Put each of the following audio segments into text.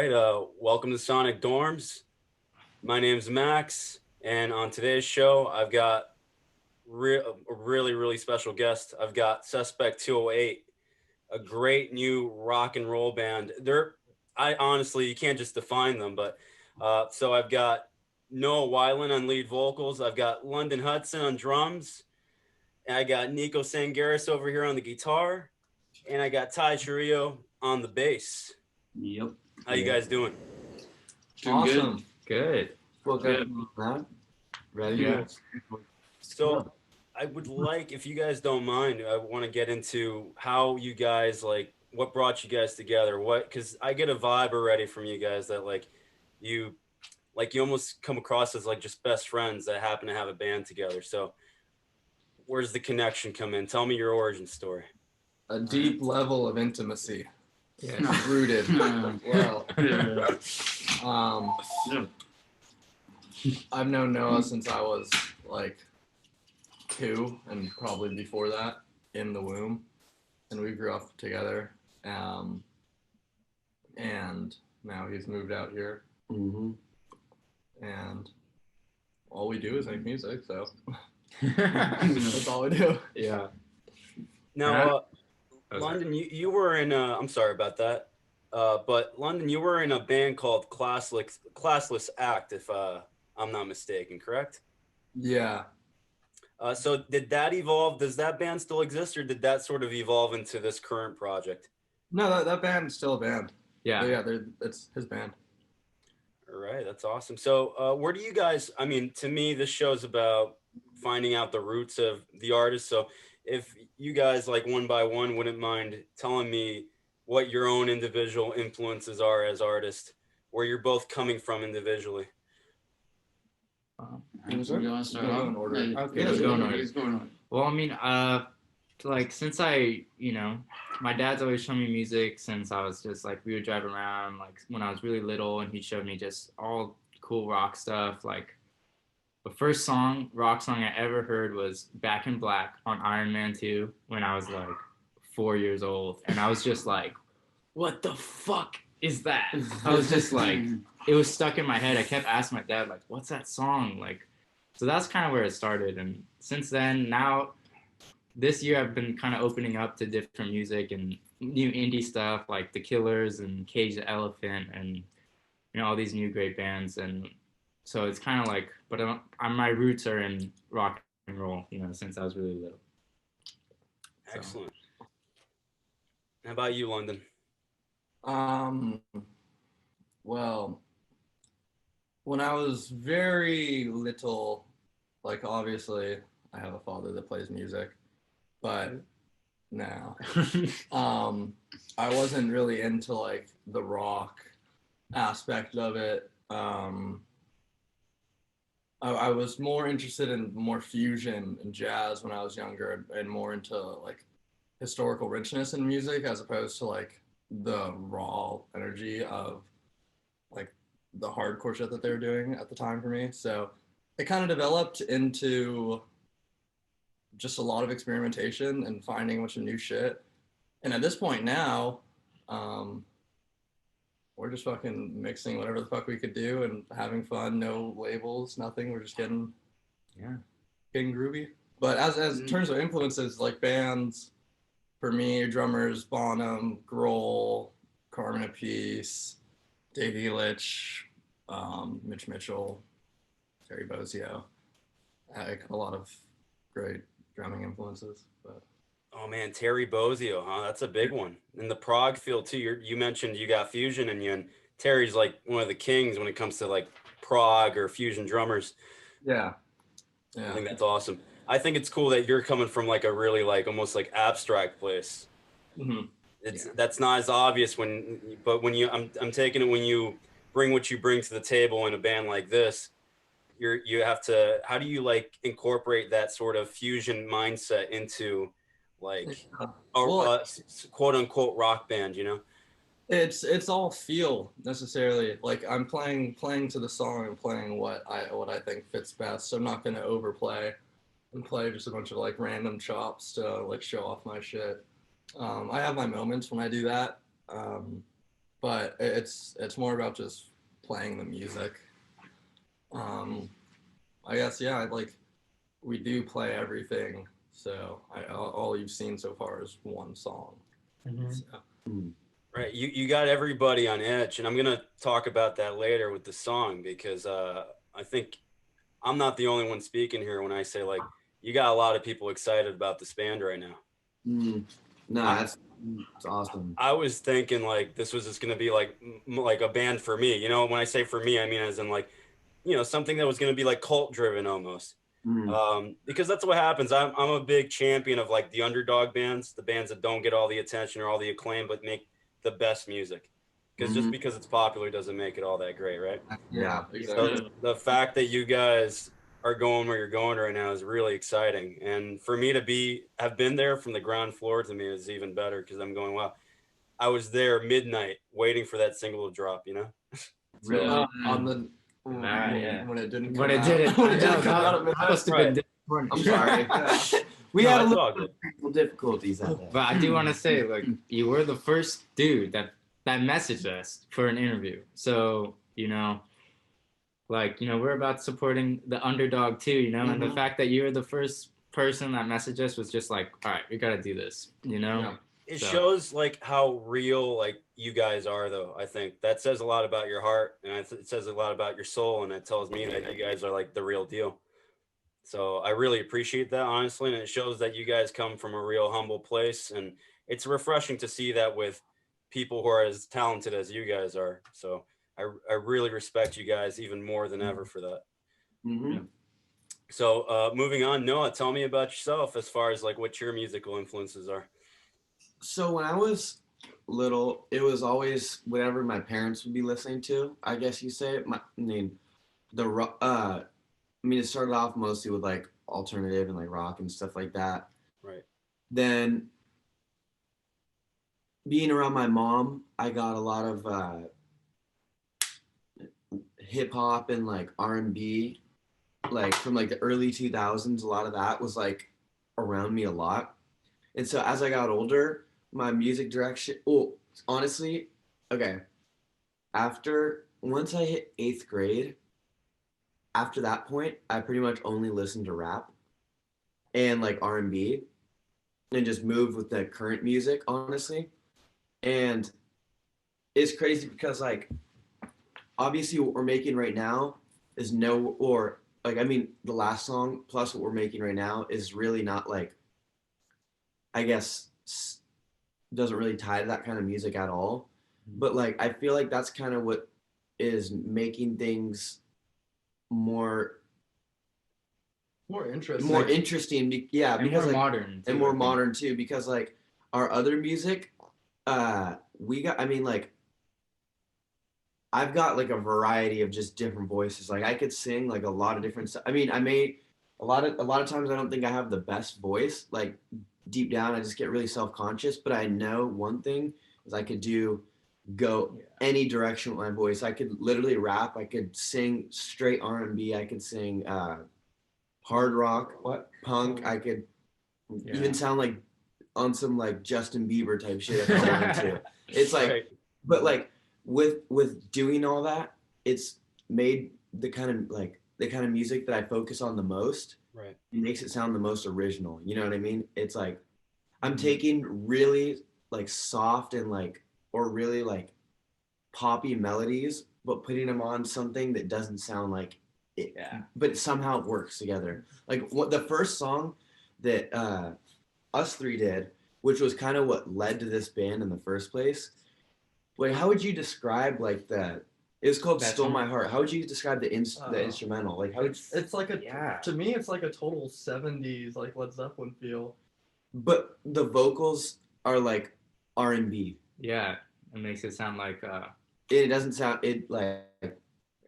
right, welcome to Sonic Dorms. My name's Max, and on today's show, I've got a really special guest. I've got Suspect208, a great new rock and roll band. I honestly, you can't just define them, but so I've got Noah Weiland on lead vocals. I've got London Hudson on drums, and I got Niko Tsangaris over here on the guitar, and I got Tye Trujillo on the bass. Yep. How you guys doing? Doing Awesome. Good. Well, Good. Ready? Yeah. So I would like, if you guys don't mind, I want to get into how you guys what brought you guys together. Because I get a vibe already from you guys that you you almost come across as just best friends that happen to have a band together. So where's the connection come in? Tell me your origin story. A deep level of intimacy. Yeah. Rooted. Well, I've known Noah since I was like 2, and probably before that in the womb, and we grew up together. And now he's moved out here, and all we do is make music. So that's all we do. Yeah. Now, London, you were in. I'm sorry about that, but London, you were in a band called Classless Act, if I'm not mistaken, correct? Yeah. So did that evolve? Does that band still exist, or did that sort of evolve into this current project? No, that band's still a band. Yeah. Yeah, it's his band. All right, that's awesome. So where do you guys? I mean, to me, this show's about finding out the roots of the artist. So if you guys one by one wouldn't mind telling me what your own individual influences are as artists, where you're both coming from individually. We're going to start Go off. in order. Okay, Yeah, let's go go in in order. order. Well, I mean, since my dad's always shown me music since I was just we would drive around when I was really little, and he showed me just all cool rock stuff. The first rock song I ever heard was Back in Black on Iron Man 2 when I was 4 years old, and I was just what the fuck is that? I was just it was stuck in my head. I kept asking my dad what's that song? So that's kind of where it started, and since then, now this year I've been kind of opening up to different music and new indie stuff like The Killers and Cage the Elephant and all these new great bands. And so it's kind of but my roots are in rock and roll, since I was really little. Excellent. How about you, London? Well, when I was very little, obviously I have a father that plays music, but no, I wasn't really into the rock aspect of it. I was more interested in more fusion and jazz when I was younger, and more into historical richness in music as opposed to the raw energy of the hardcore shit that they were doing at the time for me. So it kind of developed into just a lot of experimentation and finding a bunch of new shit. And at this point now, we're just fucking mixing whatever the fuck we could do and having fun. No labels, nothing. We're just getting groovy. But as in terms of influences, bands, for me, drummers, Bonham, Grohl, Carmen Appice, Dave Elitch, Mitch Mitchell, Terry Bozzio. A lot of great drumming influences. But Oh man, Terry Bozzio, huh? That's a big one. In the prog field too. You mentioned you got fusion in you, and Terry's one of the kings when it comes to prog or fusion drummers. Yeah. I think that's awesome. I think it's cool that you're coming from a really almost abstract place. Mm-hmm. That's not as obvious but when I'm taking it when you bring what you bring to the table in a band like this, you have to, how do you incorporate that sort of fusion mindset into a quote unquote rock band, It's all feel necessarily. I'm playing to the song and playing what I think fits best. So I'm not gonna overplay and play just a bunch of random chops to show off my shit. I have my moments when I do that, but it's more about just playing the music. I guess, yeah, like we do play everything. So all you've seen so far is one song. Mm-hmm. So. Right, you got everybody on edge, and I'm gonna talk about that later with the song because I think I'm not the only one speaking here when I say like you got a lot of people excited about this band right now. No, that's awesome. I was thinking like this was just gonna be like a band for me. You know, when I say for me, I mean as in like, you know, something that was gonna be like cult driven almost. Because that's what happens. I'm a big champion of like the underdog bands, the bands that don't get all the attention or all the acclaim, but make the best music. Because just because it's popular doesn't make it all that great, right? Yeah, exactly. So the fact that you guys are going where you're going right now is really exciting. And for me to have been there from the ground floor to me is even better because I'm going, wow, I was there midnight waiting for that single to drop, you know? Really? On the yeah. when it didn't When come it out. didn't, When I it know, didn't come out at that midnight. must have been disappointing. I'm sorry. We No, had a it's little all good. technical difficulties that day. But I do want to say, like, you were the first dude that messaged us for an interview. So, you know, like, you know, we're about supporting the underdog too, you know, and the fact that you were the first person that messaged us was just like, all right, we got to do this, you know? Yeah. It So- shows like how real like you guys are though. I think that says a lot about your heart and it says a lot about your soul, and it tells me that you guys are like the real deal. So I really appreciate that, honestly, and it shows that you guys come from a real humble place, and it's refreshing to see that with people who are as talented as you guys are. So I really respect you guys even more than ever for that. So moving on, Noah, tell me about yourself as far as like what your musical influences are. So when I was little, it was always whatever my parents would be listening to. I guess you say. It started off mostly with like alternative and like rock and stuff like that. Right. Then being around my mom, I got a lot of hip hop and like R&B, like from like the early 2000s. A lot of that was like around me a lot. And so as I got older, my music direction, honestly, okay, once I hit 8th grade, after that point, I pretty much only listened to rap and like R&B and just moved with the current music, honestly. And it's crazy because like, obviously what we're making right now is the last song plus what we're making right now is really not like, I guess, doesn't really tie to that kind of music at all. But like, I feel like that's kind of what is making things more interesting. Yeah, and because more like, modern. Too, and more modern too, because like our other music, I've got like a variety of just different voices. Like I could sing like a lot of different stuff. I mean, a lot of times I don't think I have the best voice. Like deep down, I just get really self-conscious. But I know one thing is I could go any direction with my voice. I could literally rap. I could sing straight R&B. I could sing hard rock, punk. I could even sound like on some like Justin Bieber type shit if I wanted to. It's like, right. But like with doing all that, it's made the kind of music that I focus on the most. Right. It makes it sound the most original. You know what I mean? It's like I'm taking really like soft and like or really like poppy melodies, but putting them on something that doesn't sound like it. Yeah. But somehow it works together. Like what the first song that us three did, which was kind of what led to this band in the first place. Like, how would you describe like the? It was called "Stole My Heart." How would you describe the instrumental? Like, how it's like to me, it's like a total '70s like Led Zeppelin feel. But the vocals are like R&B. Yeah, it makes it sound like. It doesn't sound it.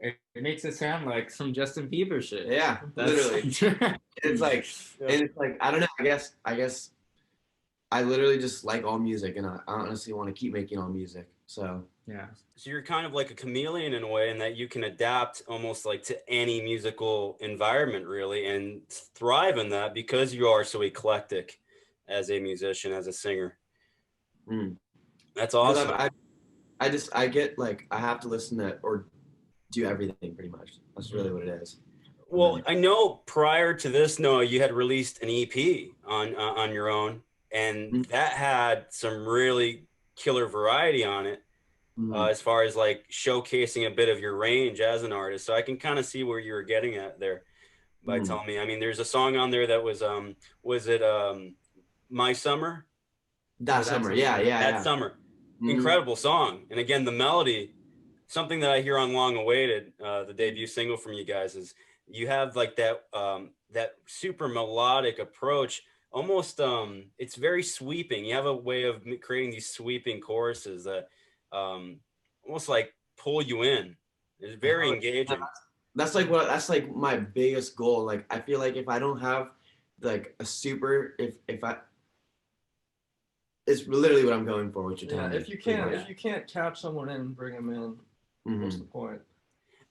It makes it sound like some Justin Bieber shit. Yeah, literally. It's like, and it's like I don't know. I guess I literally just like all music, and I honestly want to keep making all music. So yeah. So you're kind of like a chameleon in a way, in that you can adapt almost like to any musical environment, really, and thrive in that because you are so eclectic as a musician, as a singer. That's awesome. I get like I have to listen to or do everything pretty much. That's really what it is. Well, I know prior to this, Noah, you had released an EP on your own, and that had some really killer variety on it, as far as like showcasing a bit of your range as an artist. So I can kind of see where you were getting at there by telling me. I mean, there's a song on there that was it My Summer? That summer, yeah. Summer. Incredible song. And again, the melody, something that I hear on Long Awaited, the debut single from you guys, is you have like that that super melodic approach. Almost it's very sweeping. You have a way of creating these sweeping choruses that almost like pull you in. It's very engaging. That's like my biggest goal. Like I feel like if I don't have like a super if I it's literally what I'm going for, what you're telling me. If you can't catch someone in and bring them in, what's the point?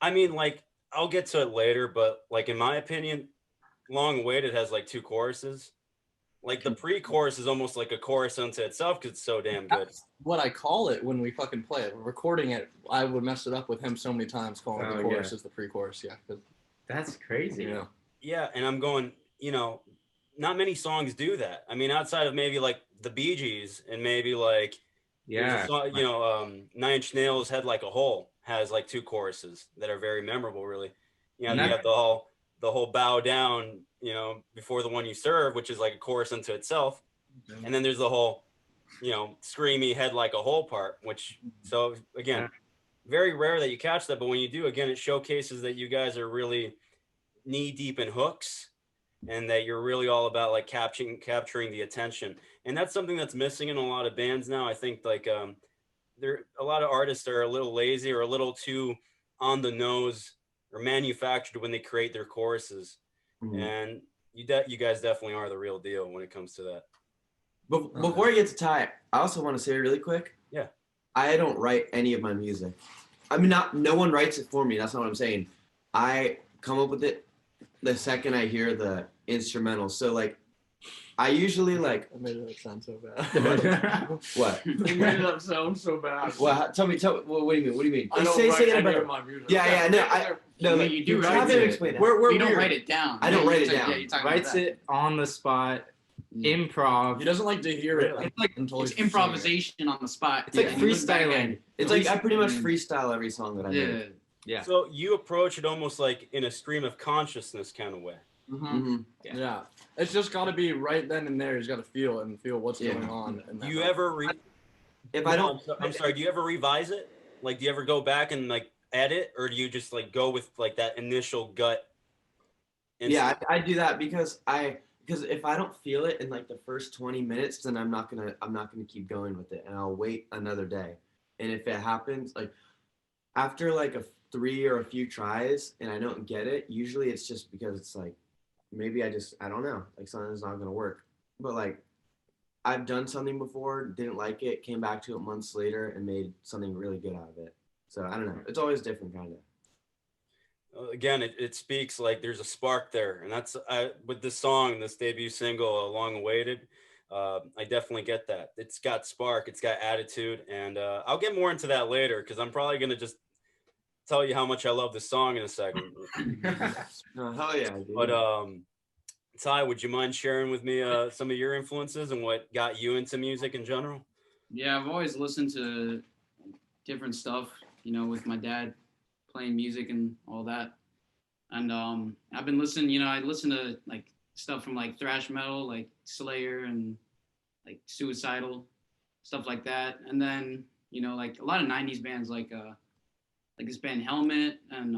I mean, like, I'll get to it later, but like in my opinion, Long Awaited has like 2 choruses. Like the pre-chorus is almost like a chorus unto itself because it's so damn good. That's what I call it when we fucking play it. Recording it, I would mess it up with him so many times, calling the chorus as the pre-chorus. Yeah, that's crazy. Yeah, and I'm going, not many songs do that. I mean, outside of maybe like the Bee Gees and maybe like song, 9 Inch Nails' Head Like a Hole has like 2 choruses that are very memorable, really. You have the whole bow down, before the one you serve, which is like a chorus unto itself. And then there's the whole, screamy Head Like a Hole part, which, so again, very rare that you catch that. But when you do, again, it showcases that you guys are really knee deep in hooks and that you're really all about like capturing the attention. And that's something that's missing in a lot of bands now. I think like a lot of artists are a little lazy or a little too on the nose or manufactured when they create their choruses. And you guys definitely are the real deal when it comes to that. But before I get to Tye, I also want to say really quick. Yeah. I don't write any of my music. I mean, no one writes it for me. That's not what I'm saying. I come up with it the second I hear the instrumental. So like, I usually like. I made it sound so bad. What? You made it sound so bad. Well, tell me. What do you mean? What do you mean? I don't write any of my music. No, like, you do write it. Explain that. You don't write it down. I don't write it down. Yeah, writes it on the spot, improv. He doesn't like to hear it. It's improvisation on the spot. It's like freestyling. It's like I pretty much freestyle every song that I make. Yeah. So you approach it almost like in a stream of consciousness kind of way. Yeah. It's just got to be right then and there. He's got to feel it and feel what's going on. And do you ever I'm sorry, do you ever revise it? Like, do you ever go back and like edit, or do you just like go with like that initial gut instinct? Yeah, I do that because if I don't feel it in like the first 20 minutes, then I'm not gonna keep going with it, and I'll wait another day. And if it happens like after like a 3 or a few tries and I don't get it, usually it's just because it's like maybe I don't know, like something's not gonna work. But like I've done something before, didn't like it, came back to it months later and made something really good out of it. So I don't know, it's always different kind of. Again, it speaks like there's a spark there, and that's with this song, this debut single, Long Awaited. I definitely get that. It's got spark, it's got attitude, and I'll get more into that later because I'm probably gonna just tell you how much I love this song in a second. Hell yeah, dude. But Tye, would you mind sharing with me some of your influences and what got you into music in general? Yeah, I've always listened to different stuff, with my dad playing music and all that. And I've been listening, I listen to like stuff from like thrash metal, like Slayer and like Suicidal, stuff like that. And then, like a lot of 90s bands like this band Helmet, and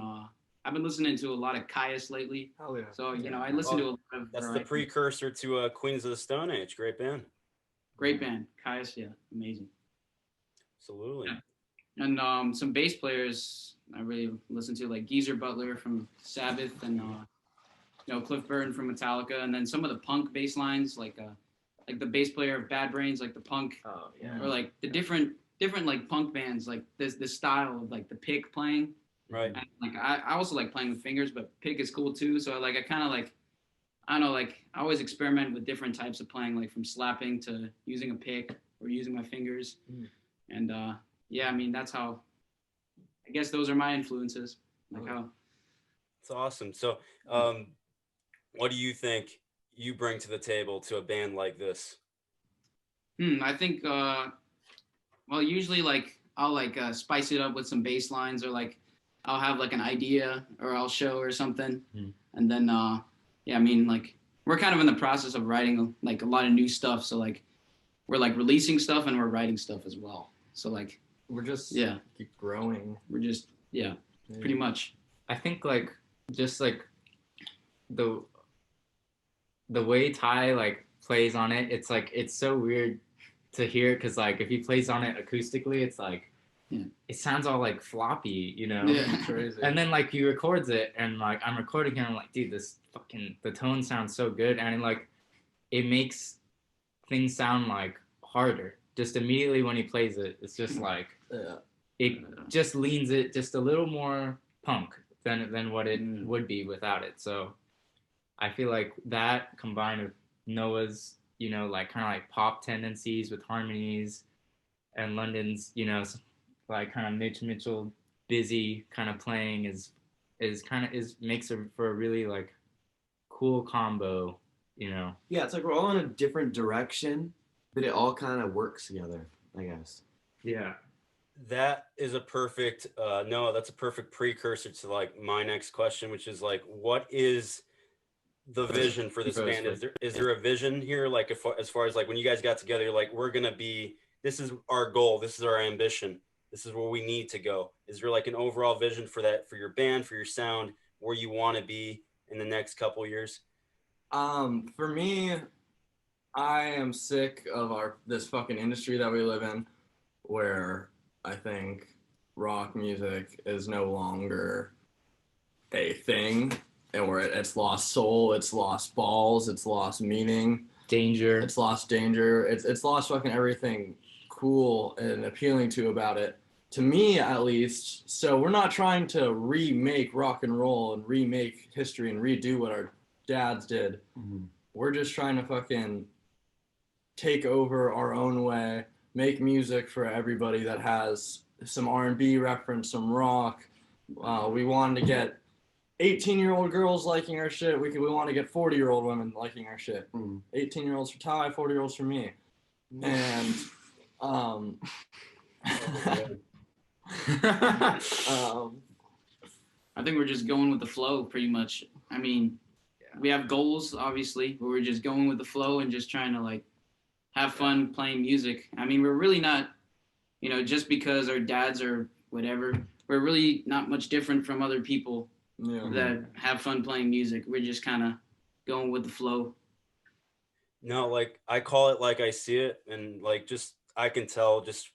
I've been listening to a lot of Caius lately. Hell yeah. So, I listen to a lot of That's variety. the precursor to Queens of the Stone Age. Great band. Great band. Caius, yeah, amazing. Absolutely. Yeah. And some bass players I really listen to, like Geezer Butler from Sabbath, and Cliff Burton from Metallica, and then some of the punk bass lines, like the bass player of Bad Brains, like the punk, or like the different like punk bands, like this style of like the pick playing. Right. And, like I also like playing with fingers, but pick is cool too. So like I kind of like, I don't know, like I always experiment with different types of playing, like from slapping to using a pick or using my fingers. And yeah, I mean, that's how, I guess those are my influences. Like how. It's awesome. So, what do you think you bring to the table to a band like this? I think, well, usually like I'll like spice it up with some bass lines, or like I'll have like an idea or I'll show or something. And then, yeah, I mean, like we're kind of in the process of writing like a lot of new stuff. So like we're like releasing stuff and we're writing stuff as well. So like we're just keep growing. We're just pretty much. I think like just like the way Tye like plays on it, it's like it's so weird to hear, because like if he plays on it acoustically, it's like it sounds all like floppy, you know. Yeah. Crazy. And then like he records it, and like I'm recording him, I'm like, dude, this fucking the tone sounds so good, and like it makes things sound like harder just immediately when he plays it. It's just like it just leans it just a little more punk than what it would be without it. So I feel like that combined with Noah's, you know, like kind of like pop tendencies with harmonies, and London's, you know, like kind of Mitch Mitchell busy kind of playing is makes for a really like cool combo, you know. Yeah, it's like we're all in a different direction, but it all kind of works together, I guess. Yeah. That is a perfect Noah, that's a perfect precursor to like my next question, which is like, what is the vision for this band? Is there a vision here, like as far as like when you guys got together, you're like, we're gonna be, this is our goal, this is our ambition, this is where we need to go? Is there like an overall vision for that, for your band, for your sound, where you want to be in the next couple years? For me, I am sick of this fucking industry that we live in, where I think rock music is no longer a thing, and where it's lost soul, it's lost balls, it's lost meaning, it's lost danger, it's lost fucking everything cool and appealing to about it, to me at least. So we're not trying to remake rock and roll and remake history and redo what our dads did. We're just trying to fucking take over our own way, make music for everybody that has some R&B reference, some rock. We wanted to get 18-year-old girls liking our shit. We want to get 40-year-old women liking our shit. 18-year-olds for Tye, 40-year-olds for me. And I think we're just going with the flow pretty much. I mean, we have goals obviously, but we're just going with the flow and just trying to like have fun playing music. I mean, we're really not, you know, just because our dads are whatever, we're really not much different from other people that have fun playing music. We're just kind of going with the flow. No, like I call it like I see it, and like just I can tell just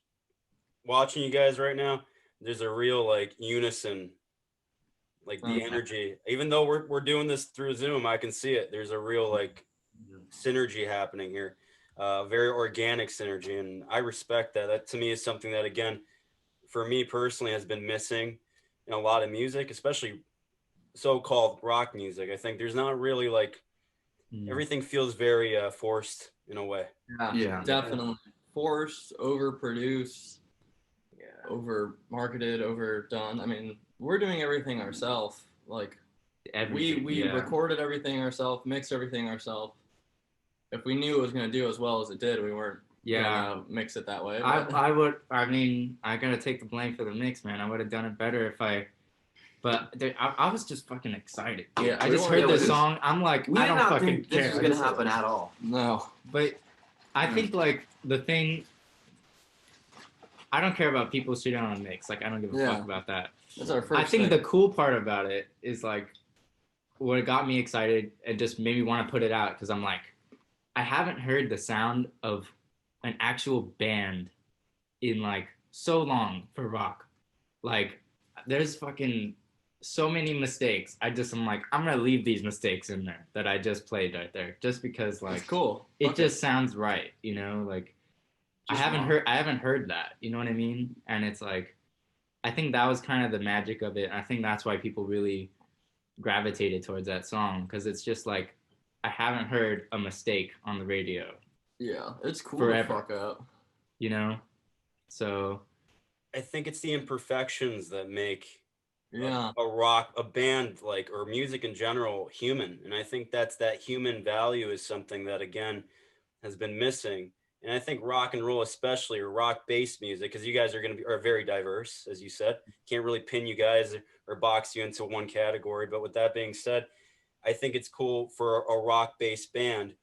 watching you guys right now, there's a real like unison, like the energy. Even though we're doing this through Zoom, I can see it. There's a real like synergy happening here, very organic synergy, and I respect that. That to me is something that, again, for me personally, has been missing in a lot of music, especially so-called rock music. I think there's not really like everything feels very forced in a way. Yeah, definitely forced, overproduced, over marketed, overdone. I mean, we're doing everything ourselves. Like we recorded everything ourselves, mixed everything ourselves. If we knew it was gonna do as well as it did, we weren't gonna mix it that way. I would. I mean, I gotta take the blame for the mix, man. I would have done it better if I. But I was just fucking excited. Yeah, I just heard the song. I'm like, I don't fucking think care. this was gonna happen at all. No. But I think like the thing. I don't care about people shooting on a mix. Like I don't give a fuck about that. That's our first. I think the cool part about it is like what got me excited and just made me want to put it out, because I'm like, I haven't heard the sound of an actual band in like so long for rock. Like there's fucking so many mistakes. I'm like, I'm gonna leave these mistakes in there that I just played right there, just because like it's cool. It just sounds right, you know. Like I haven't heard that, you know what I mean? And it's like, I think that was kind of the magic of it. I think that's why people really gravitated towards that song, because it's just like, I haven't heard a mistake on the radio. Yeah, it's cool forever. to fuck up. You know? So I think it's the imperfections that make Yeah. a band like, or music in general, human. And I think that human value is something that again has been missing. And I think rock and roll, especially, or rock based music, because you guys are very diverse, as you said. Can't really pin you guys or box you into one category. But with that being said, I think it's cool for a rock based band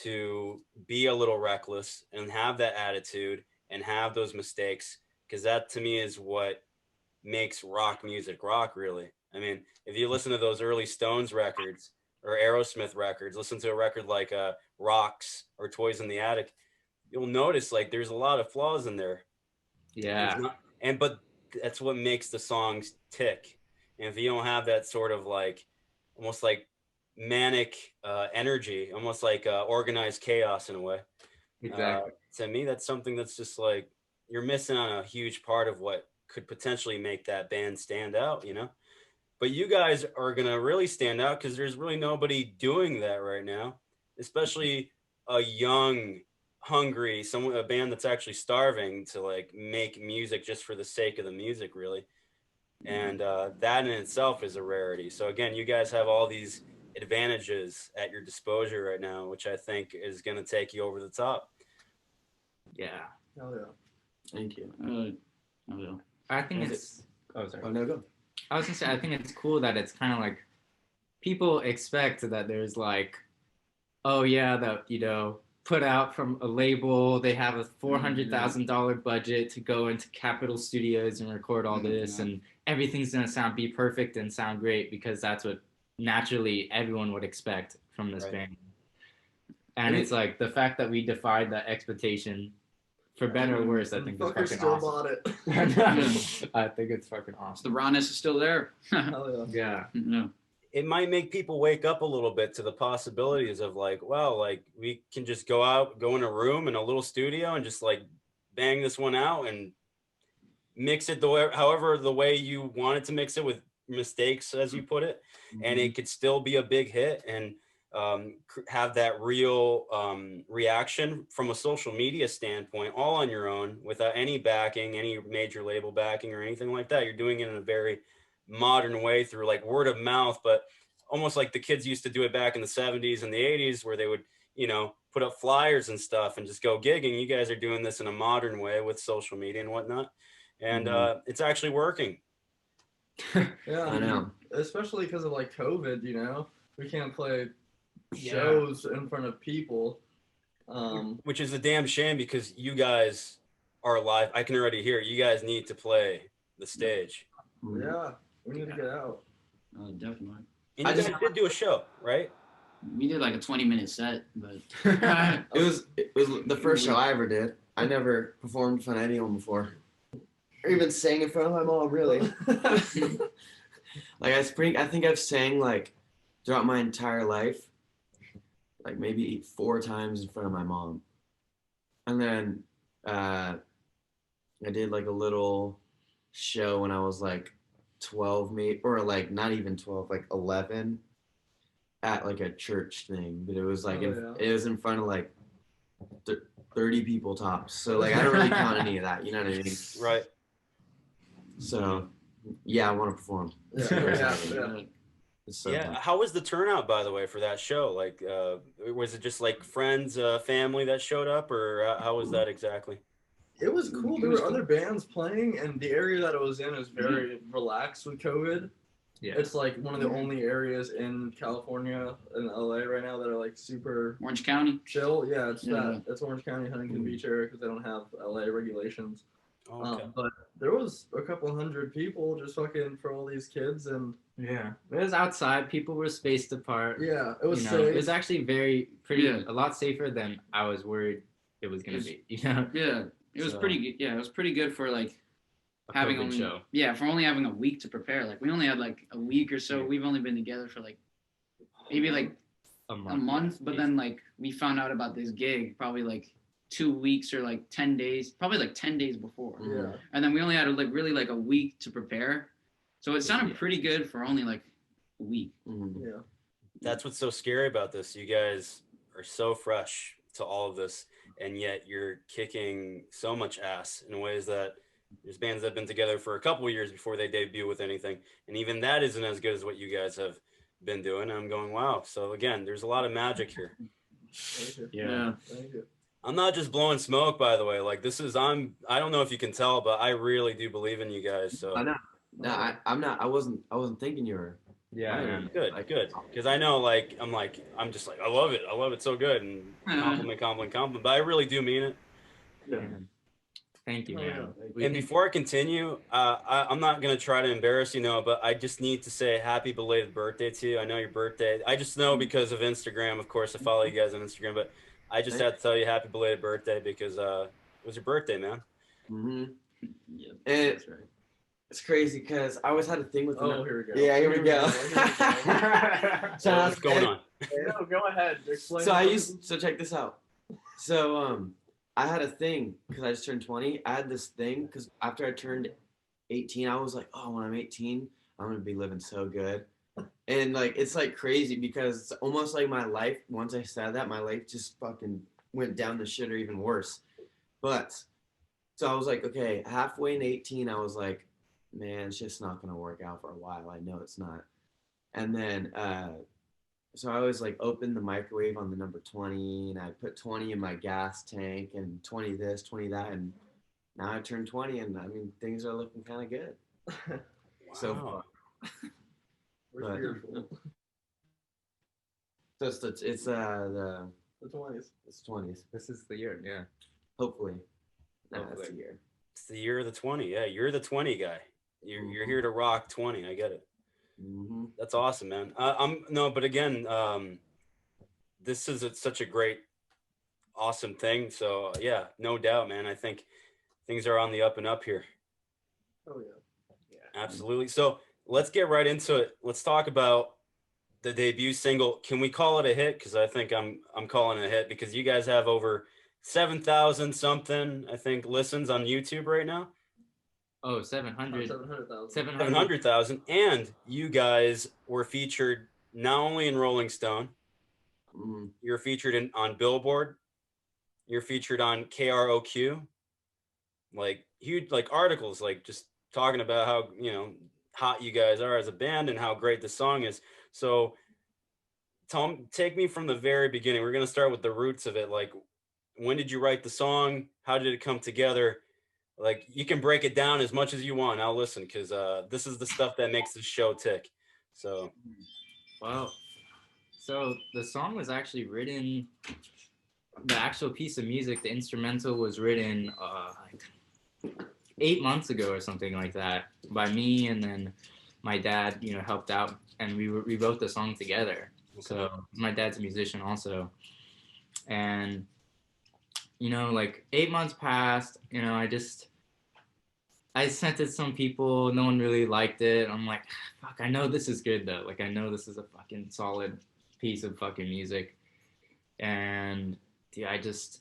to be a little reckless and have that attitude and have those mistakes, because that to me is what makes rock music rock, really. I mean, if you listen to those early Stones records or Aerosmith records, listen to a record like Rocks or Toys in the Attic, you'll notice like there's a lot of flaws in there. Yeah. But that's what makes the songs tick. And if you don't have that sort of like almost like manic energy, almost like organized chaos in a way, Exactly. to me that's something that's just like you're missing on a huge part of what could potentially make that band stand out, you know. But you guys are gonna really stand out because there's really nobody doing that right now, especially a young, hungry, a band that's actually starving to like make music just for the sake of the music, really. And that in itself is a rarity. So again, you guys have all these advantages at your disposal right now, which I think is gonna take you over the top. Yeah. Hell yeah. Thank you. Oh, yeah. I think Was it's. Oh, sorry. Oh no, go. I was gonna say I think it's cool that it's kind of like people expect that there's like, oh yeah, that put out from a label. They have a $400,000 budget to go into Capitol Studios and record all this, and everything's gonna be perfect and sound great because that's what naturally everyone would expect from this band. And it's like the fact that we defied that expectation, for better or worse, I think it's fucking still awesome. bought it. I think it's fucking awesome. The rawness is still there. Hell yeah. Yeah. Yeah. It might make people wake up a little bit to the possibilities of like, well, like we can just go in a room in a little studio and just like bang this one out and mix it however the way you wanted to mix it with mistakes, as you put it, and it could still be a big hit and have that real reaction from a social media standpoint, all on your own without any backing, any major label backing or anything like that. You're doing it in a very modern way through like word of mouth, but almost like the kids used to do it back in the 70s and the 80s where they would, put up flyers and stuff and just go gigging. You guys are doing this in a modern way with social media and whatnot. And it's actually working. Yeah, I know. Especially because of like COVID, we can't play shows in front of people. Which is a damn shame because you guys are alive. I can already hear it. You guys need to play the stage. Yeah, we need to get out. Definitely. And you guys did do a show, right? We did like a 20-minute set, but It was the first show I ever did. I never performed in front of anyone before, or even sang in front of my mom. Really, like I think I've sang like throughout my entire life, like maybe 4 times in front of my mom, and then I did like a little show when I was like 12, maybe, or like not even 12, like 11. At like a church thing, but it was like it was in front of like 30 people tops. So like I don't really count any of that. You know what I mean? Right. So yeah, I want to perform. Yeah. So Yeah. How was the turnout, by the way, for that show? Like, was it just like friends, family that showed up, or how was that exactly? It was cool. There were other bands playing, and the area that it was in is very relaxed with COVID. Yeah. It's like one of the only areas in California and LA right now that are like super Orange County chill. Yeah, it's Orange County, Huntington Beach area because they don't have LA regulations. Okay. But there was a couple hundred people just fucking for all these kids, and it was outside. People were spaced apart. Yeah, it was safe. It was actually a lot safer than I was worried it was gonna be. Yeah, it was pretty good. Yeah, it was pretty good for like having only show. Yeah, for only having a week to prepare. Like we only had like a week or so. We've only been together for like maybe like a month, but then like we found out about this gig probably like 2 weeks or like 10 days, probably like 10 days before. Yeah. And then we only had like really like a week to prepare. So it sounded pretty good for only like a week. Yeah. That's what's so scary about this. You guys are so fresh to all of this, and yet you're kicking so much ass in ways that There's bands that have been together for a couple of years before they debut with anything, and even that isn't as good as what you guys have been doing. I'm going, wow. So again, there's a lot of magic here. Yeah. Thank you. I'm not just blowing smoke, by the way. Like this is, I don't know if you can tell, but I really do believe in you guys. So I know. No, I'm not. I wasn't thinking you were. Yeah, man. good, because I know, like, I'm just like, I love it so good, and compliment. But I really do mean it. Yeah. Thank you, Oh, man. yeah. And before I continue, I'm not gonna try to embarrass you, Noah, but I just need to say happy belated birthday to you. I know your birthday. I just know because of Instagram, of course. I follow you guys on Instagram, but I just had to tell you happy belated birthday because it was your birthday, man. Mm-hmm. Yeah, And that's right. it's crazy because I always had a thing with. Oh, here we go. Yeah, here we go. So what's going on? No, go ahead. Explain. So check this out. So I had a thing because I just turned 20. I had this thing because after I turned 18, I was like, oh, when I'm 18, I'm gonna be living so good. And like it's like crazy because it's almost like my life. Once I said that, my life just fucking went down the shit or even worse. But so I was like, okay, halfway in 18, I was like, man, it's just not gonna work out for a while. I know it's not. And then so I always like opened the microwave on the number 20 and I put 20 in my gas tank and 20 this, 20 that. And now I turned 20 and I mean, things are looking kind of good. So far. We're beautiful. So it's the 20s. it's 20s. This is the year, yeah. Hopefully. Nah, that's Hopefully. the year. It's the year of the 20. Yeah, you're the 20 guy. You're here to rock 20. I get it. Mm-hmm. That's awesome, man. But again, this is such a great, awesome thing. So yeah, no doubt, man. I think things are on the up and up here. Oh yeah. Absolutely. So let's get right into it. Let's talk about the debut single. Can we call it a hit? Because I think I'm calling it a hit because you guys have over 7,000 something, I think, listens on YouTube right now. Oh, 700. 700,000. 700,000. And you guys were featured not only in Rolling Stone, you're featured on Billboard, you're featured on KROQ, like huge, like articles, like just talking about how, hot you guys are as a band and how great the song is. So take me from the very beginning. We're going to start with the roots of it. Like, when did you write the song? How did it come together? Like, you can break it down as much as you want. I'll listen because this is the stuff that makes this show tick. So, wow. So the song was actually written. The actual piece of music, the instrumental, was written like 8 months ago or something like that by me, and then my dad, helped out, and we wrote the song together. Okay. So my dad's a musician also, and like 8 months passed. I sent it to some people. No one really liked it. I'm like, fuck, I know this is good though. Like, I know this is a fucking solid piece of fucking music. And yeah, I just,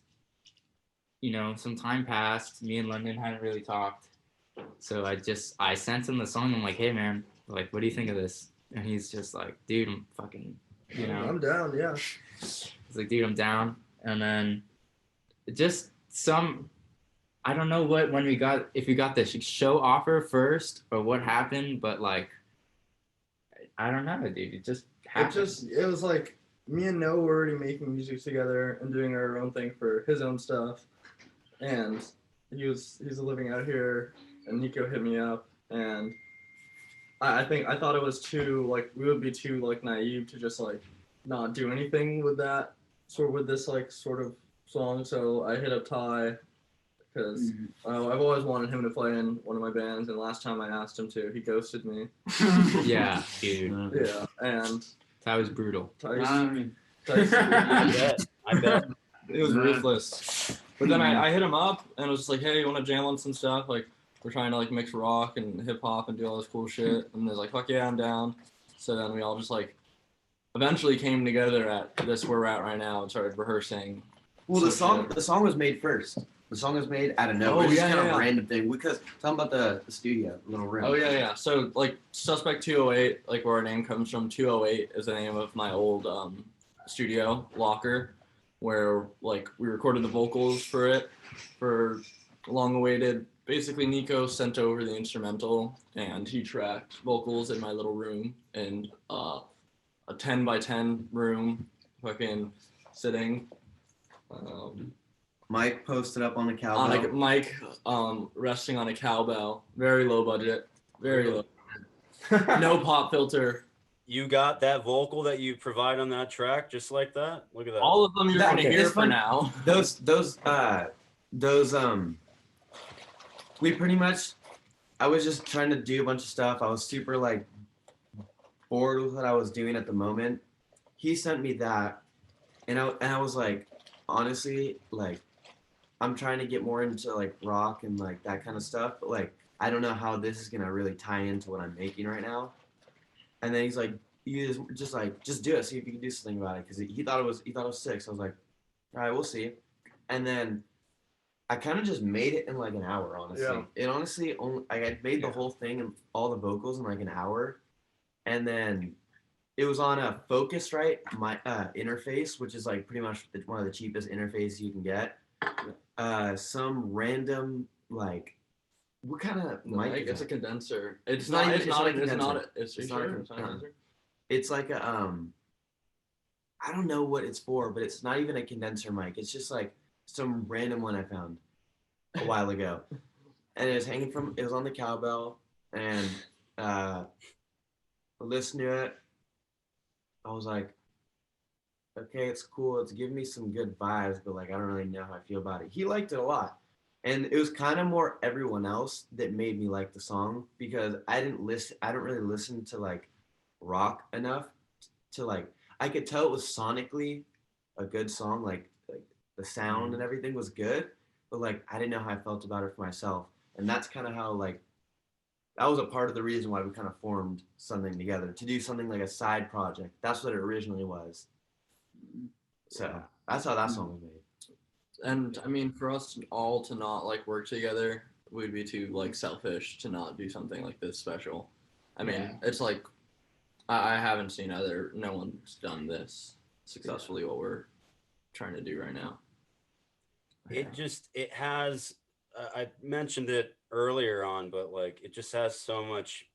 some time passed. Me and London hadn't really talked. So I sent him the song. I'm like, hey man, like, what do you think of this? And he's just like, dude, I'm fucking, I'm down, yeah. He's like, dude, I'm down. And then just I don't know if we got the show offer first or what happened, but like, I don't know, dude. It just happened. It was like me and Noah were already making music together and doing our own thing for his own stuff. And he's living out here, and Niko hit me up, and I thought it was too, like, we would be too, like, naive to just, like, not do anything with this sort of song. So I hit up Tye because I've always wanted him to play in one of my bands, and last time I asked him to, he ghosted me. Yeah, dude. Yeah, and That was brutal. I bet. It was ruthless. But then I hit him up and was just like, hey, you want to jam on some stuff? Like, we're trying to, like, mix rock and hip hop and do all this cool shit. And they're like, fuck yeah, I'm down. So then we all just, like, eventually came together at this where we're at right now and started rehearsing. Well, the song was made first. The song was made out of nowhere. It's kind of a random thing. Because talking about the studio, little room. Oh yeah. So like Suspect208, like where our name comes from, 208 is the name of my old studio locker, where like we recorded the vocals for it, for long-awaited basically Niko sent over the instrumental, and he tracked vocals in my little room in a 10 by 10 room, fucking sitting. Mike posted up on the cowbell. Mike resting on a cowbell. Very low budget. Very low. No pop filter. You got that vocal that you provide on that track just like that? Look at that. All of them you're gonna hear for fun. now. Those we pretty much, I was just trying to do a bunch of stuff. I was super like bored with what I was doing at the moment. He sent me that, and I was like, honestly, like, I'm trying to get more into like rock and like that kind of stuff, but like I don't know how this is gonna really tie into what I'm making right now. And then he's like, you just do it, see if you can do something about it, because he thought it was sick. So I was like, all right, we'll see. And then I kind of just made it in like an hour, honestly. Yeah. It honestly only I made the whole thing and all the vocals in like an hour, and then it was on a Focusrite my interface, which is like pretty much one of the cheapest interfaces you can get. Some random like, what kind of mic? It's a condenser. It's not a condenser. It's like a I don't know what it's for, but it's not even a condenser mic. It's just like some random one I found a while ago, and it was on the cowbell, and I listened to it. I was like, okay, it's cool. It's giving me some good vibes, but like I don't really know how I feel about it. He liked it a lot. And it was kind of more everyone else that made me like the song, because I don't really listen to like rock enough to like, I could tell it was sonically a good song, like the sound and everything was good, but like I didn't know how I felt about it for myself. And that's kind of how like, that was a part of the reason why we kind of formed something together, to do something like a side project. That's what it originally was. So that's how that song was made. And I mean, for us all to not like work together would be too like selfish to not do something like this special. I mean, It's like I haven't seen no one's done this successfully what we're trying to do right now. It has I mentioned it earlier on, but like it just has so much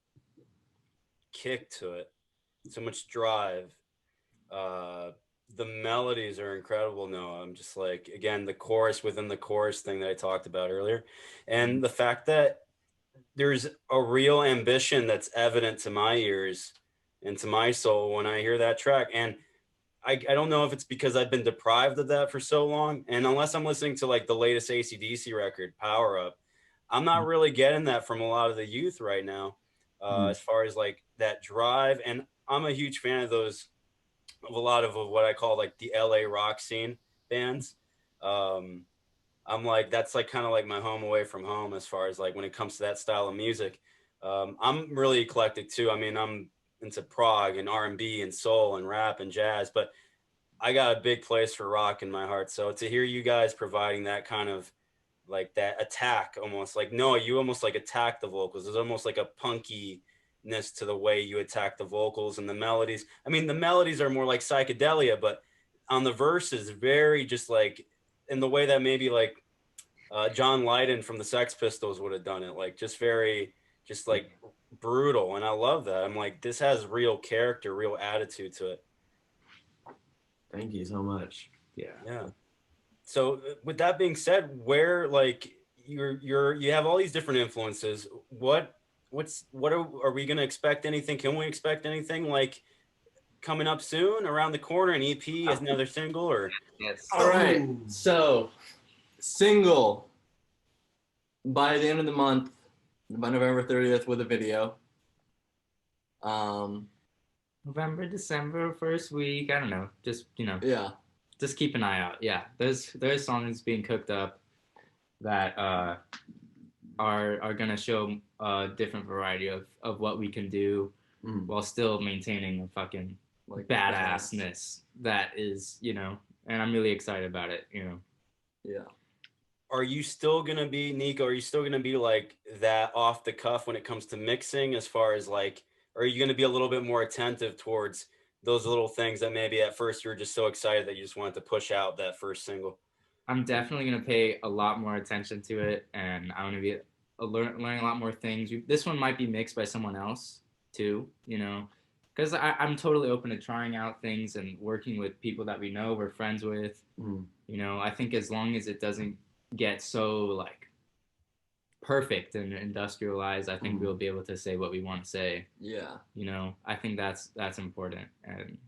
kick to it, so much drive. The melodies are incredible. Noah, I'm just like, again, the chorus within the chorus thing that I talked about earlier, and the fact that there's a real ambition that's evident to my ears and to my soul when I hear that track. And I don't know if it's because I've been deprived of that for so long, and unless I'm listening to like the latest AC/DC record, Power Up, I'm not really getting that from a lot of the youth right now, as far as like that drive. And I'm a huge fan of a lot of what I call like the LA rock scene bands. I'm like, that's like kind of like my home away from home as far as like when it comes to that style of music. I'm really eclectic too. I mean, I'm into prog and R&B and soul and rap and jazz, but I got a big place for rock in my heart. So to hear you guys providing that kind of like that attack, almost like, no, you almost like attack the vocals. There's almost like a punky to the way you attack the vocals and the melodies. I mean, the melodies are more like psychedelia, but on the verses, very just like in the way that maybe like John Lydon from the Sex Pistols would have done it, like just very, just like brutal. And I love that. I'm like, this has real character, real attitude to it. Thank you so much. Yeah. So with that being said, where like you have all these different influences, what are we gonna expect anything? Can we expect anything like coming up soon, around the corner, an EP, as another single, or? Yes. All right. So, single by the end of the month, by November 30th, with a video. November, December, first week. I don't know. Just just keep an eye out. Yeah, there's songs being cooked up that are gonna show a different variety of what we can do while still maintaining a fucking like badassness that is, and I'm really excited about it, Yeah. Are you still gonna be, Niko, are you still gonna be like that off the cuff when it comes to mixing, as far as like, are you gonna be a little bit more attentive towards those little things that maybe at first you were just so excited that you just wanted to push out that first single? I'm definitely going to pay a lot more attention to it, and I'm going to be learning a lot more things. This one might be mixed by someone else too, you know, because I'm totally open to trying out things and working with people that we're friends with. You know, I think as long as it doesn't get so like perfect and industrialized, I think we'll be able to say what we want to say. Yeah. You know, I think that's important, and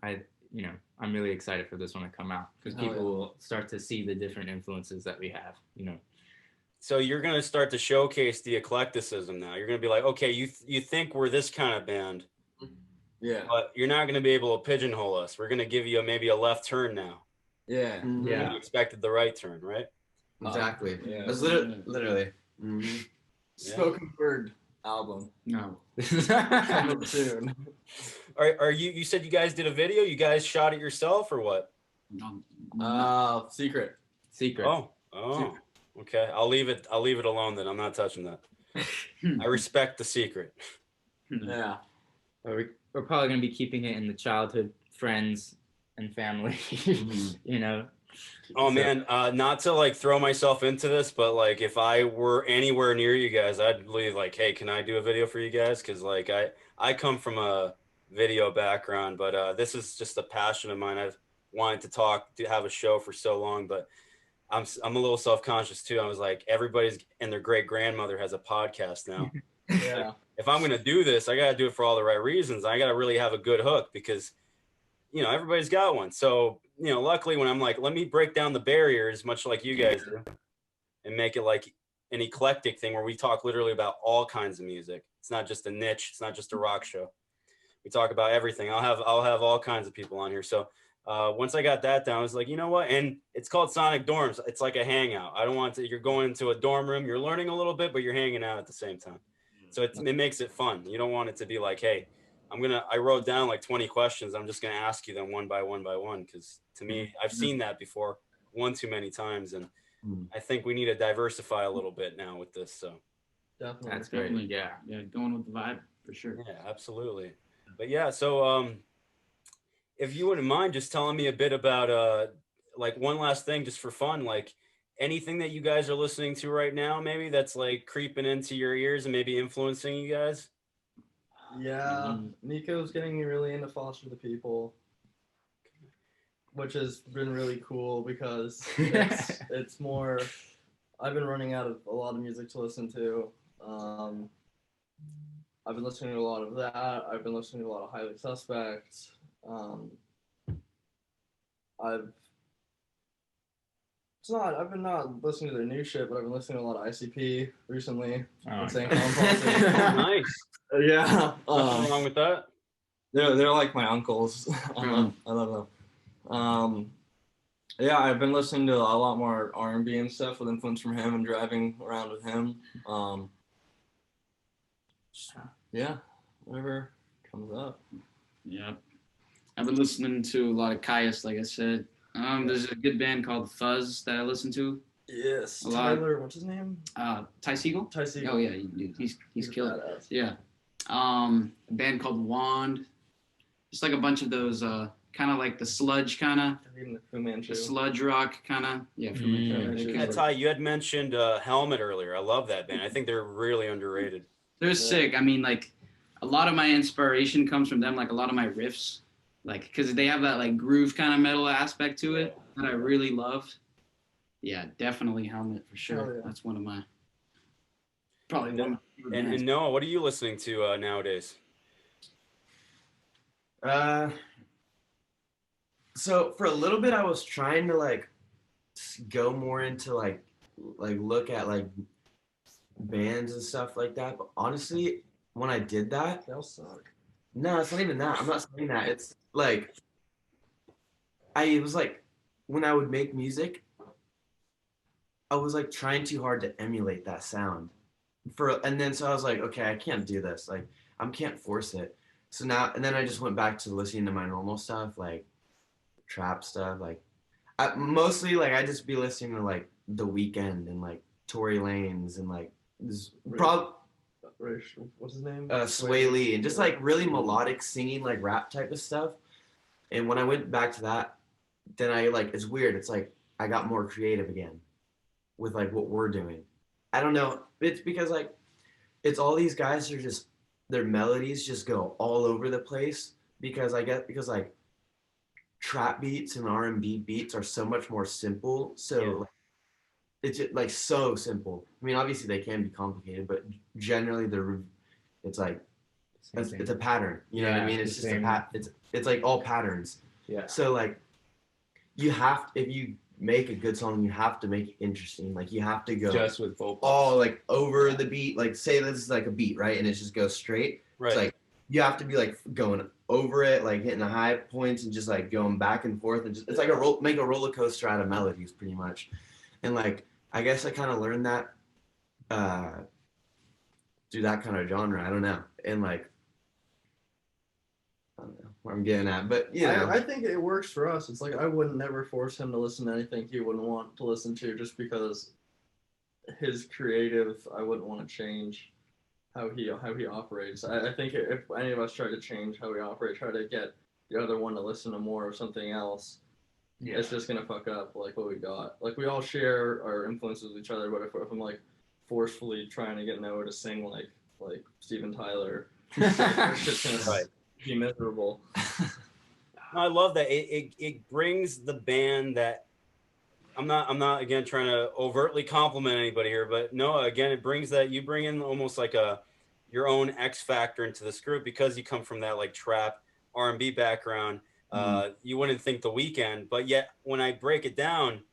I'm really excited for this one to come out because people will start to see the different influences that we have, you know. So you're going to start to showcase the eclecticism now. You're going to be like, okay, you think we're this kind of band. Yeah. But you're not going to be able to pigeonhole us. We're going to give you maybe a left turn now. Yeah. Yeah. You expected the right turn, right? Exactly. Yeah. That's literally. Spoken word album. No. Coming soon. Are you said you guys did a video? You guys shot it yourself or what? Secret. Oh. Okay. I'll leave it alone then. I'm not touching that. I respect the secret. Yeah. We're probably going to be keeping it in the childhood friends and family, you know. Oh man, not to like throw myself into this, but like if I were anywhere near you guys, I'd believe like, hey, can I do a video for you guys? Because like I come from a video background, but this is just a passion of mine. I've wanted to have a show for so long, but I'm a little self-conscious too. I was like, everybody's and their great grandmother has a podcast now. Yeah. Like, if I'm gonna do this, I gotta do it for all the right reasons. I gotta really have a good hook because everybody's got one. So luckily when I'm like, let me break down the barriers, much like you guys do, and make it like an eclectic thing where we talk literally about all kinds of music. It's not just a niche. It's not just a rock show. We talk about everything. I'll have all kinds of people on here. So once I got that down, I was like, you know what? And it's called Sonic Dorms. It's like a hangout. I don't want to. You're going into a dorm room. You're learning a little bit, but you're hanging out at the same time. So it makes it fun. You don't want it to be like, hey, I wrote down like 20 questions. I'm just going to ask you them one by one by one. Because to me, I've seen that before one too many times. And I think we need to diversify a little bit now with this. So Definitely. That's great. Definitely. Yeah. Going with the vibe for sure. yeah, absolutely. But yeah, so if you wouldn't mind just telling me a bit about like one last thing just for fun, like anything that you guys are listening to right now, maybe that's like creeping into your ears and maybe influencing you guys. Yeah, Niko's getting me really into Foster the People, which has been really cool because it's more. I've been running out of a lot of music to listen to. I've been listening to a lot of that. I've been listening to a lot of Highly Suspect. I've been not listening to their new shit, but I've been listening to a lot of ICP recently. Nice. Yeah. Nothing wrong with that. They're like my uncles. I love them. Yeah, I've been listening to a lot more R&B and stuff with influence from him and driving around with him. Yeah, whatever comes up. Yeah. I've been listening to a lot of Caius, like I said. There's a good band called Fuzz that I listen to. Yes. Tyler, what's his name? Ty Segall? Ty Segall. Oh yeah, he's killed it. Yeah. A band called Wand. Just like a bunch of those kind of like the sludge kind of. The sludge rock kind of. Yeah, Fu Manchu. Yeah, Ty, you had mentioned Helmet earlier. I love that band. I think they're really underrated. They're sick. I mean, like a lot of my inspiration comes from them. Like a lot of my riffs, like because they have that like groove kind of metal aspect to it that I really love. Yeah, definitely Helmet for sure. That's one of my probably one of my favorite bands. And Noah, what are you listening to nowadays? So for a little bit, I was trying to like go more into like look at like bands and stuff like that. But honestly, when I did that, they'll suck. No, it's not even that. I'm not saying that. It's like it was like when I would make music, I was like trying too hard to emulate that sound. And then so I was like, okay, I can't do this. Like I can't force it. So now and then I just went back to listening to my normal stuff, like trap stuff. Like mostly like I just be listening to like The Weeknd and like Tory Lanez and like what's his name? Sway Lee, and just like really melodic singing, like rap type of stuff. And when I went back to that, then I like it's weird. It's like I got more creative again with like what we're doing. I don't know. It's because like it's all these guys are just their melodies just go all over the place because like trap beats and R&B beats are so much more simple. So like, it's just, like so simple. I mean, obviously they can be complicated, but generally it's like it's a pattern. You know what I mean? It's just it's like all patterns. Yeah. So like if you make a good song, you have to make it interesting. Like you have to go just with vocals. all like over the beat. Like say this is like a beat, right? And it just goes straight. Right. It's like you have to be like going over it, like hitting the high points and just like going back and forth and just it's like make a roller coaster out of melodies pretty much. And like I guess I kind of learned that through that kind of genre. I don't know. And like I don't know where I'm getting at, but you know. I think it works for us. It's like I would never force him to listen to anything he wouldn't want to listen to just because his creative, I wouldn't want to change how he operates. I think if any of us try to change how we operate, try to get the other one to listen to more of something else, it's just gonna fuck up like what we got. Like we all share our influences with each other, but if I'm like forcefully trying to get Noah to sing like Steven Tyler, it's just gonna be miserable. I love that it brings the band that I'm not again trying to overtly compliment anybody here, but Noah, again, it brings that you bring in almost like your own X factor into this group because you come from that like trap R&B background. You wouldn't think The Weeknd, but yet when I break it down,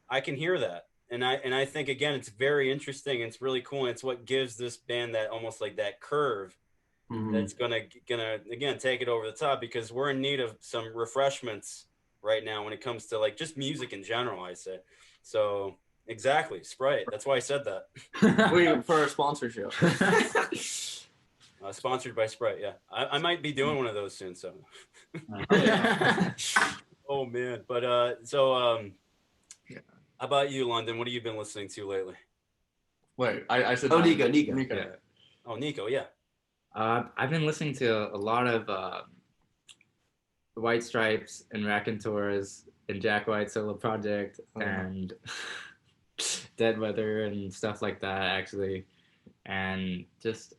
I can hear that. And I think again it's very interesting. It's really cool. And it's what gives this band that almost like that curve that's gonna again take it over the top because we're in need of some refreshments right now when it comes to like just music in general, I say. So exactly, Sprite. That's why I said that. For our sponsorship. Sponsored by Sprite. Yeah, I might be doing one of those soon. So. Oh man, but how about you, London? What have you been listening to lately? Wait, I said. Niko. Yeah. Oh, Niko. Yeah. I've been listening to a lot of White Stripes and Raconteurs and Jack White's solo project and Dead Weather and stuff like that, actually. And just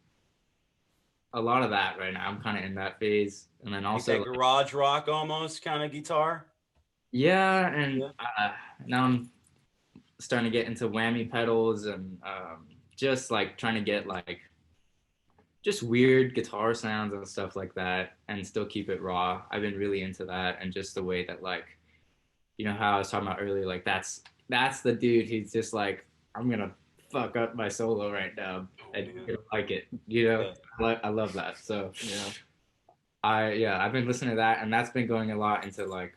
a lot of that right now. I'm kind of in that phase. And then also like garage rock almost kind of guitar. Yeah, and now I'm starting to get into whammy pedals and just like trying to get like just weird guitar sounds and stuff like that and still keep it raw. I've been really into that and just the way that like, you know how I was talking about earlier, like that's the dude who's just like, I'm gonna fuck up my solo right now and you're gonna like it, you know? Yeah. I love that. So I've been listening to that and that's been going a lot into like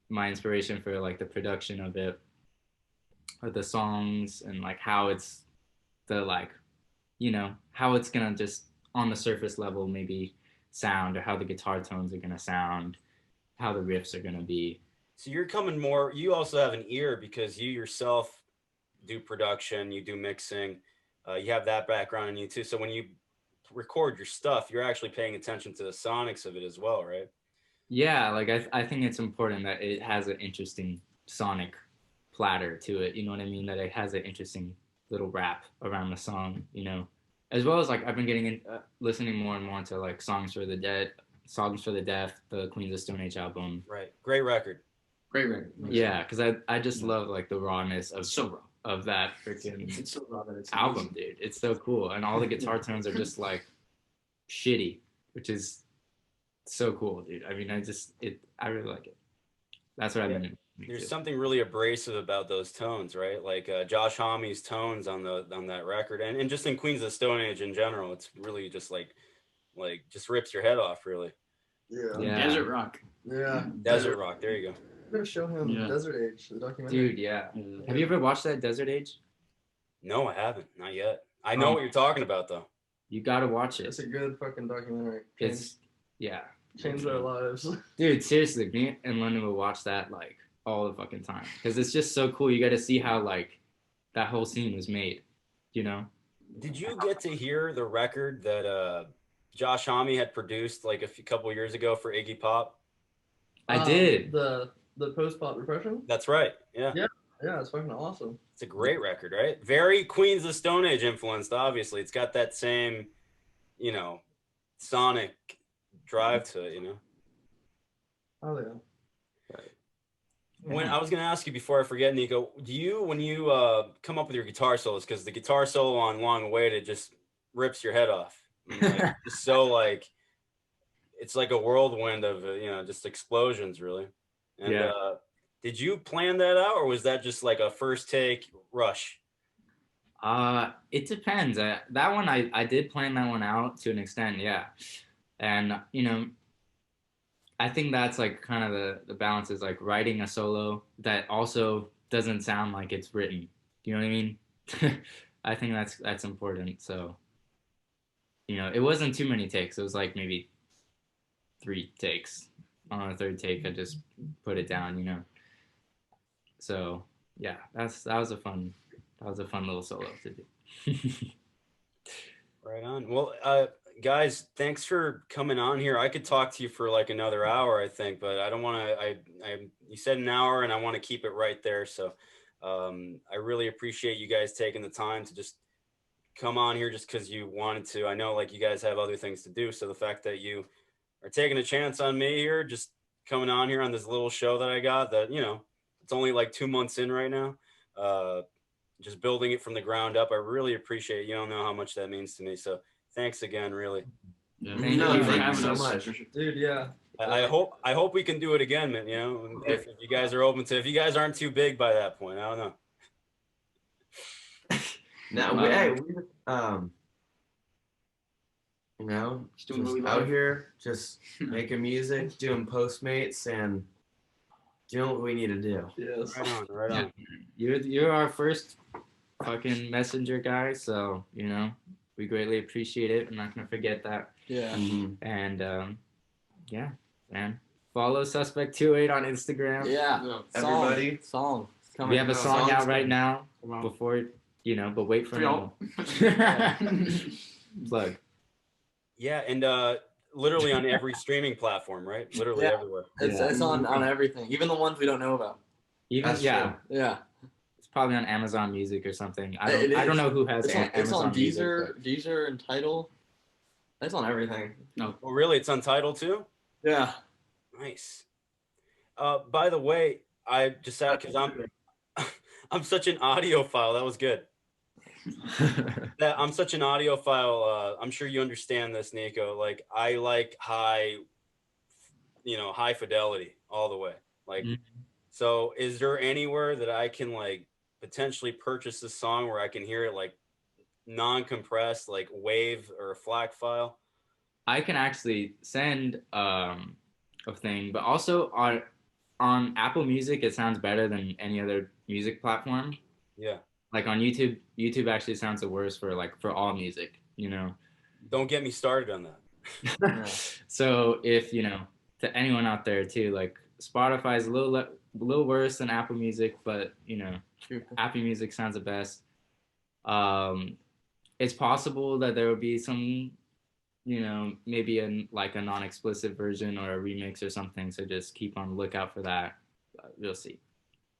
my inspiration for like the production of it, or the songs and like how it's the like, you know, how it's gonna just on the surface level maybe sound or how the guitar tones are gonna sound, how the riffs are gonna be. So you're coming more, you also have an ear because you yourself do production, you do mixing, you have that background in you too. So when you record your stuff, you're actually paying attention to the sonics of it as well, right? Yeah, like I think it's important that it has an interesting sonic platter to it, you know what I mean? That it has an interesting little rap around the song, you know? As well as like I've been getting listening more and more to like Songs for the Deaf, the Queens of Stone Age album. Right, great record. Yeah, because I just love like the rawness of of that freaking it's so raw that it's album, dude. It's so cool, and all the guitar tones are just like shitty, which is so cool, dude. I mean, I really like it. That's what I've been. There's something really abrasive about those tones, right? Like Josh Homme's tones on that record, and just in Queens of the Stone Age in general, it's really just like just rips your head off, really. Yeah. Desert Rock. Yeah. Desert Rock. There you go. I'm gonna show him Desert Age, the documentary. Dude, yeah. Have you ever watched that Desert Age? No, I haven't. Not yet. I know what you're talking about, though. You gotta watch it. It's a good fucking documentary. Changed our lives. Dude, seriously, me and London will watch that like all the fucking time because it's just so cool. You got to see how like that whole scene was made, you know? Did you get to hear the record that Josh Homme had produced like a couple years ago for Iggy Pop? I did. The post-pop repression? That's right. Yeah. Yeah. Yeah, it's fucking awesome. It's a great record, right? Very Queens of the Stone Age influenced, obviously. It's got that same, you know, sonic drive to it, you know? Oh yeah. When I was gonna ask you before I forget, Niko, do you when you come up with your guitar solos, because the guitar solo on Long Awaited just rips your head off. Like, it's so like it's like a whirlwind of just explosions, really. And Yeah. did you plan that out, or was that just like a first take rush? It depends. That one I did plan that one out to an extent, yeah. And I think that's like kind of the balance is like writing a solo that also doesn't sound like it's written. Do you know what I mean? I think that's important. So, it wasn't too many takes. It was like maybe 3 takes. On the third take, I just put it down. So yeah, that was a fun little solo to do. Right on. Well, guys, thanks for coming on here. I could talk to you for like another hour, I think, but I don't want to. You said an hour, and I want to keep it right there. So, I really appreciate you guys taking the time to just come on here just because you wanted to. I know like you guys have other things to do, so the fact that you are taking a chance on me here, just coming on here on this little show that I got, that it's only like 2 months in right now. Just building it from the ground up. I really appreciate it. You don't know how much that means to me. So thanks again, really. Yeah, Thank No, you for thank you having so us. much. Dude, yeah. I hope we can do it again, man. If you guys are open to, if you guys aren't too big by that point, I don't know. Now, Just doing what we just out love. here, just making music, doing Postmates, and doing what we need to do. Yes. Right on, right on. You're our first fucking messenger guy, so we greatly appreciate it. I'm not gonna forget that. Yeah. And yeah, man, follow Suspect208 on Instagram. Yeah. Everybody. Song. Coming. We have a song Song's out right coming. now. Before but wait for Y'all. plug. Yeah, and literally on every streaming platform, right? Literally Yeah. everywhere. It's on everything, even the ones we don't know about. Even That's yeah, true. Yeah. it's probably on Amazon Music or something. I It don't is. know who has It's on Amazon Music. Deezer and Tidal. It's on everything. Oh, really? It's untitled too? Yeah. Nice. By the way, I just said because I'm such an audiophile. That was good. I'm such an audiophile. I'm sure you understand this, Niko. Like I like high fidelity all the way. Like, so is there anywhere that I can like potentially purchase this song where I can hear it like non-compressed, like WAV or a FLAC file? I can actually send a thing, but also on Apple Music, it sounds better than any other music platform. Yeah. Like on YouTube actually sounds the worst for all music. Don't get me started on that. So if to anyone out there too, like Spotify is a little worse than Apple Music, but Apple Music sounds the best. It's possible that there will be some maybe a non-explicit version or a remix or something. So just keep on the lookout for that. We'll see.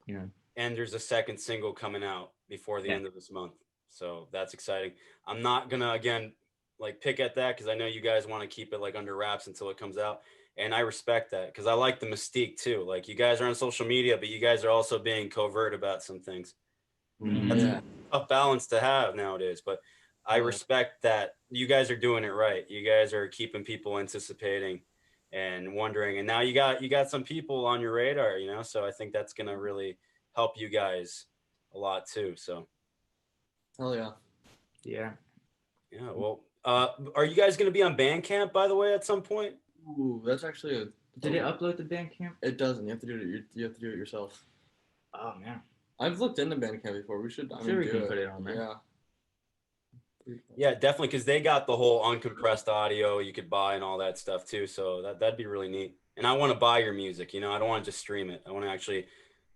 And there's a second single coming out before the end of this month. So that's exciting. I'm not going to, again, like pick at that because I know you guys want to keep it like under wraps until it comes out. And I respect that because I like the mystique too. Like you guys are on social media, but you guys are also being covert about some things. That's a tough balance to have nowadays, but I respect that you guys are doing it right. You guys are keeping people anticipating and wondering. And now you got some people on your radar, so I think that's going to really help you guys a lot too. So. Hell yeah. Yeah. Yeah. Well, are you guys going to be on Bandcamp, by the way, at some point? Ooh, that's actually Did it upload to Bandcamp? It doesn't. You have to do it. You have to do it yourself. Oh man. I've looked into Bandcamp before. We should. We can put it on there. Yeah. Yeah, definitely, because they got the whole uncompressed audio you could buy and all that stuff too. So that'd be really neat. And I want to buy your music. I don't want to just stream it. I want to actually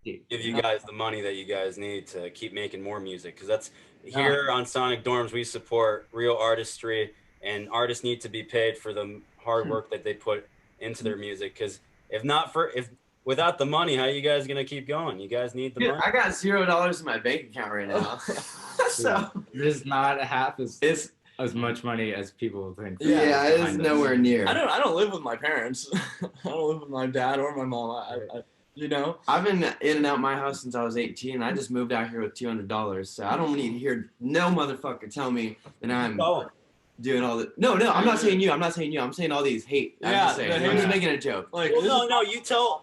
give you guys the money that you guys need to keep making more music. Because that's here on Sonic Dorms, we support real artistry, and artists need to be paid for the hard work that they put into their music. Because if without the money, how are you guys gonna keep going? You guys need the Dude, money. I got $0 in my bank account right now. So There's not half it's as much money as people think. Yeah, it is behind us. nowhere near. I don't live with my parents. I don't live with my dad or my mom. You know, I've been in and out my house since I was 18. I just moved out here with $200, so I don't need to hear no motherfucker tell me that I'm doing all the. No, I'm not saying you. I'm saying all these hate. I'm just saying. I'm just making a joke. like Well, no, you tell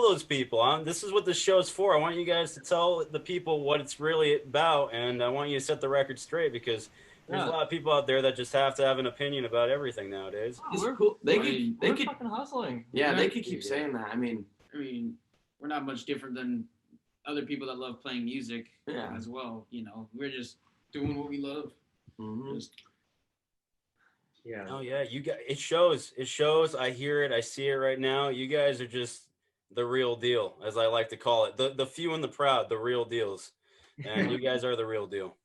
those people. This is what the show's for. I want you guys to tell the people what it's really about, and I want you to set the record straight because there's a lot of people out there that just have to have an opinion about everything nowadays. we're cool. They we're could fucking hustling. Yeah, they could keep saying that. I mean, we're not much different than other people that love playing music as well. You know, we're just doing what we love. mm-hmm. Yeah. Oh yeah, you guys. It shows. It shows. I hear it. I see it right now. You guys are just the real deal, as I like to call it. The few and the proud, the real deals, and you guys are the real deal.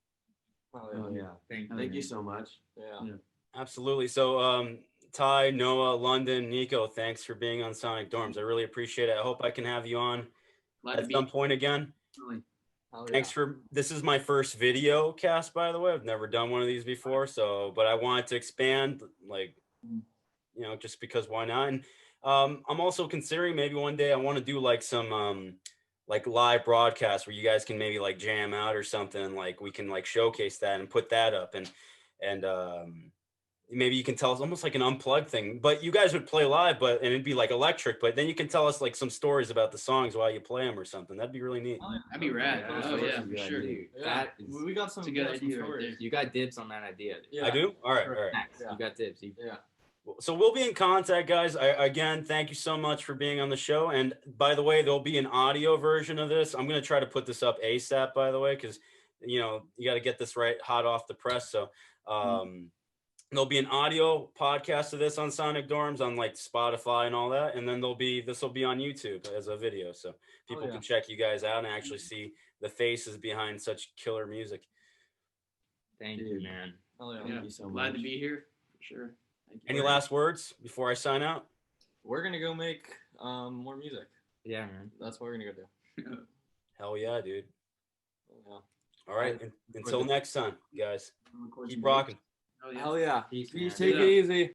Oh yeah. Thank you so much. Yeah. Absolutely. So, Tye, Noah, London, Niko, thanks for being on Sonic Dorms. I really appreciate it. I hope I can have you on at some point again. Really. Thanks for this is my first video cast, by the way. I've never done one of these before, but I wanted to expand, like, just because why not? And I'm also considering maybe one day I want to do like some like live broadcast where you guys can maybe like jam out or something. Like we can like showcase that and put that up and maybe you can tell us almost like an unplugged thing, but you guys would play live, and it'd be like electric, but then you can tell us like some stories about the songs while you play them or something. That'd be really neat. That'd be rad. Oh yeah, for sure. Yeah. We got some good idea right there. You got dibs on that idea. Yeah. I do? All right. Yeah. You got dibs. Yeah. So we'll be in contact, guys. Again, thank you so much for being on the show. And by the way, there'll be an audio version of this. I'm going to try to put this up ASAP, by the way, because, you got to get this right hot off the press. So there'll be an audio podcast of this on Sonic Dorms on like Spotify and all that. And then this will be on YouTube as a video. So people can check you guys out and actually see the faces behind such killer music. Thank you, man. Oh yeah. Thank you so much. Glad to be here. For sure. Any last words before I sign out? We're gonna go make more music. Yeah, man. That's what we're gonna go do. Hell yeah, dude. Yeah. All right. Until next time, guys. Keep rocking. Oh, yeah. Hell yeah. Peace, man. Take it easy.